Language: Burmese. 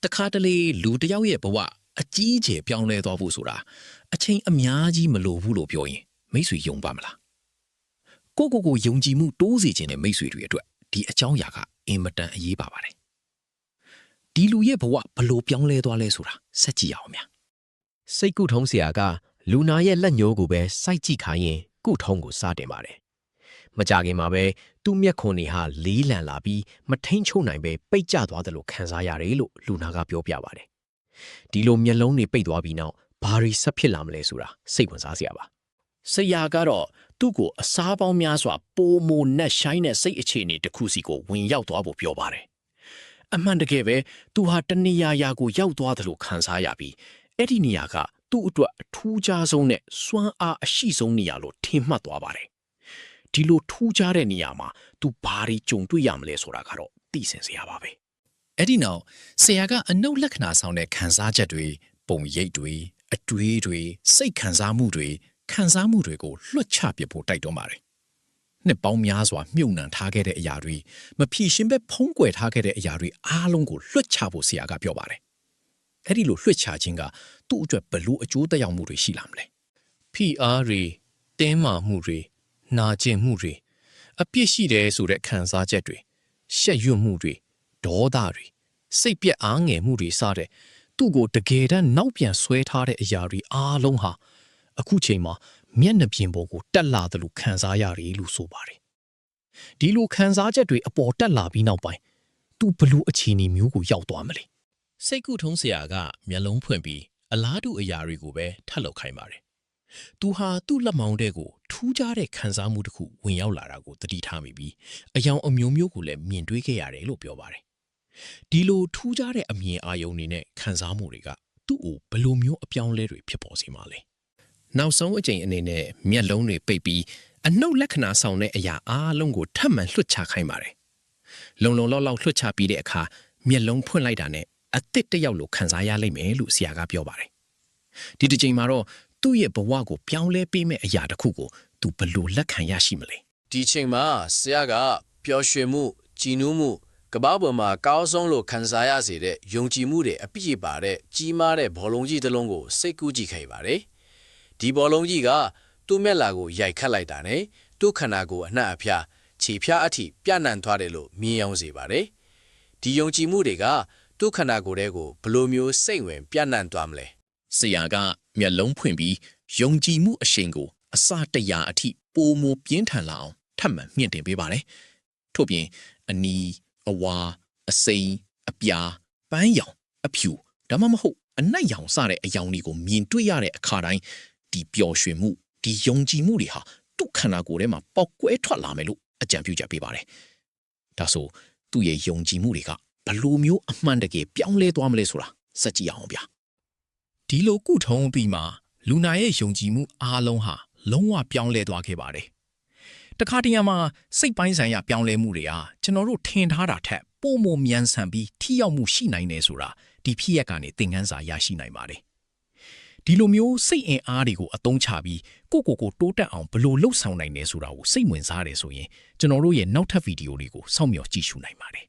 တခါတလေလူတစ်ယောက်ရဲ့ဘဝအကြီးအကျယ်ပြောင်းလဲသွားဖို့ဆိုတာအချိန်အများကြီးမလိုဘူးလို့ပြောရင်မိတ်ဆွေယုံပါမလားကိုယုံကြည်မှုတိုးစေခြင်းနဲ့မိတ်ဆွေတွေအတွက်ဒီအကြောင်းအရာကအင်မတန်အရေးပါပါတယ်ဒီလူရဲ့ဘဝဘလို့ပြောင်းလဲသွားလဲဆိုတာစက်ကြည့်အောင်များ စိတ်ကုထုံးဆရာကလူနာရဲ့လက်ညှိုးကိုပဲစိုက်ကြည့်ခိုင်းရင်ကုထုံးကိုစတင်ပါတယ်မကြခင်မှာပဲသူ့မျက်ခွန်တွေဟာလေးလံလာပြီးမထိန်ချုံနိုင်ပဲပိတ်ကျသွားတယ်လို့ခံစားရတယ်လို့လူနာကပြောပြပါတယ်ဒီလိုမျက်လုံးတွေပိတ်သွားပြီးနောက်ဘာတွေဆက်ဖြစ်လာမလဲဆိုတာစိတ်ဝင်စားစရာပါ ဆရာကတော့သူ့ကိုအစားပေါင်းများစွာပိုမိုနက်ရှိုင်းတဲ့စိတ်အခြေအနေတစ်ခုစီကိုဝင်ရောက်သွားဖို့ပြောပါတယ်အမှန်တကယ်ပဲသူဟာတနေရာကိုရောက်သွားတယ်လို့ခံစားရပြီးအဲ့ဒီနေရာကသူ့အတွက်အထူးခြားဆုံးနဲ့စွမ်းအားအရှိဆုံးနေရာလို့ထင်မှတ်သွားပါတယ်ဒီလိုထူးခြားတဲ့နေရာမှာသူဘာတွေကြုံတွေ့ရမလဲဆိုတာကတော့သိစင်စရာပါပဲအဲ့ဒီနောက်ဆရာကအနုလက္ခဏာဆောင်တဲ့ခံစားချက်တွေပုံရိပ်တွေအတွေးတွေစိတ်ခံစားမှုတွေကိုလွှတ်ချပစ်ဖို့တိုက်တွန်းပါတယ်နှစ်ပေါင်းများစွာမြုပ်နှံထားခဲ့တဲ့အရာတွေမဖြေရှင်းပဲဖုံးကွယ်ထားခဲ့တဲ့အရာတွေအားလုံးကိုလွှတ်ချဖို့ဆရာကပြောပါတယ်အဲ့ဒီလိုလွှတ်ချခြင်းကသူ့အတွက်ဘလို့အကျိုးသက်ရောက်မှုတွေရှိလာမလဲဖိအားတွေတင်းမာမှုတွေနာကျင်မှုတွေအပြစ်ရှိတယ်ဆိုတဲ့ခံစားချက်တွေရှက်ရွံ့မှုတွေဒေါသတွေစိတ်ပြက်အားငယ်မှုတွေစတဲ့သူ့ကိုတကယ်တမ်းနောက်ပြန်ဆွဲထားတဲ့အရာတွေအားလုံးဟာအခုချိန်မှာမျက်နှာပြင်ပေါ်ကိုတက်လာတယ်လို့ခံစားရတယ်လို့ဆိုပါတယ်ဒီလိုခံစားချက်တွေအပေါ်တက်လာပြီးနောက်ပိုင်းသူဘလို့အခြေအနေမျိုးကိုရောက်သွားမလဲစိတ်ကူထုံးဆရာကမျက်လုံးဖွင့်ပြီးအလားတူအရာတွေကိုပဲထပ်လုပ်ခိုင်းပါတယ်သူဟာသူ့လက်မောင်းတဲကိုထူးခြားတဲ့ခံစားမှုတစ်ခုဝင်ရောက်လာတာကိုသတိထားမိပြီးအယောင်အမျိုးမျိုးကိုလည်းမြင်တွေ့ခဲ့ရတယ်လို့ပြောပါတယ်ဒီလိုထူးခြားတဲ့အမြင်အာရုံတွေနဲ့ခံစားမှုတွေကသူ့ကိုဘယ်လိုမျိုးအပြောင်းလဲတွေဖြစ်ပေါ်စေမှာလဲနောက်ဆုံးအကြိမ်အနေနဲ့မျက်လုံးတွေပိတ်ပြီးအနှုတ်လက္ခဏာဆောင်တဲ့အရာအားလုံးကိုထပ်မံလွှတ်ချခိုင်းပါတယ်လုံလောက်လွှတ်ချပြီးတဲ့အခါမျက်လုံးဖွင့်လိုက်တာနဲ့အသစ်တစ်ယောက်လိုခံစားရလိမ့်မယ်လို့ဆရာကပြောပါတယ်ဒီတစ်ချိန်မှာတော့သူ့ရဲ့ဘဝကိုပြောင်းလဲပေးမဲ့အရာတစ်ခုကိုသူဘယ်လိုလက်ခံရရှိမလဲ ဒီချိန်မှာဆရာကပျော်ရွှင်မှုကြည်နူးမှုကမ္ဘာပေါ်မှာကောင်းဆုံးလို့ခံစားရစေတဲ့ယုံကြည်မှုတွေအပြည့်ပါတဲ့ကြီးမားတဲ့ဘောလုံးကြီးတစ်လုံးကိုစိတ်ကူးကြည့်ခဲ့ပါတယ်ဒီဘောလုံးကြီးကသူ့မျက်လာကိုရိုက်ခတ်လိုက်တာနဲ့သူ့ခန္ဓာကိုယ်အနှံ့အပြားခြေဖြားအထိပြန့်နှံ့သွားတယ်လို့မြင်အောင်စေပါတယ်ဒီယုံကြည်မှုတွေကသူ့ခန္ဓာကိုယ်ထဲကိုဘယ်လိုမျိုးစိတ်ဝင်ပြန့်နှံ့သွားမလဲ ဆရာကမျက်လုံးဖွင့်ပြီးယုံကြည်မှုအရှိန်ကိုအစတရာအထိပိုမိုပြင်းထန်လာအောင်ထပ်မံမြင့်တင်ပေးပါတယ်။ထို့ပြင်အနီအဝါအစိမ်းအပြာပန်းရောင်အဖြူဒါမှမဟုတ်အနက်ရောင်စတဲ့အယောင်တွေကိုမြင်တွေ့ရတဲ့အခါတိုင်းဒီပျော်ရွှင်မှုဒီယုံကြည်မှုတွေဟာသူ့ခန္ဓာကိုယ်ထဲမှာပေါက်ကွဲထွက်လာမယ်လို့အကြံပြုချက်ပေးပါတယ်။ဒါဆိုသူ့ရဲ့ယုံကြည်မှုတွေကဘယ်လိုမျိုးအမှန်တကယ်ပြောင်းလဲသွားမလဲဆိုတာစက်ကြည့်အောင်ဗျာ။ဒီလိုကုထုံးပြီးမှလူနာရဲ့ယုံကြည်မှုအားလုံးဟာလုံးဝပြောင်းလဲသွားခဲ့ပါတယ်။တခါတရံမှာစိတ်ပိုင်းဆိုင်ရာပြောင်းလဲမှုတွေဟာကျွန်တော်တို့ထင်ထားတာထက်ပိုမိုမြန်ဆန်ပြီးထိရောက်မှုရှိနိုင်တယ်ဆိုတာဒီဖြစ်ရပ်ကနေသင်ခန်းစာရရှိနိုင်ပါတယ်။ဒီလိုမျိုးစိတ်အင်အားတွေကိုအသုံးချပြီးကိုတိုးတက်အောင်ဘယ်လိုလှုပ်ဆောင်နိုင်လဲဆိုတာကိုစိတ်ဝင်စားတယ်ဆိုရင်ကျွန်တော်တို့ရဲ့နောက်ထပ်ဗီဒီယိုလေးကိုစောင့်မျှော်ကြည့်ရှုနိုင်ပါတယ်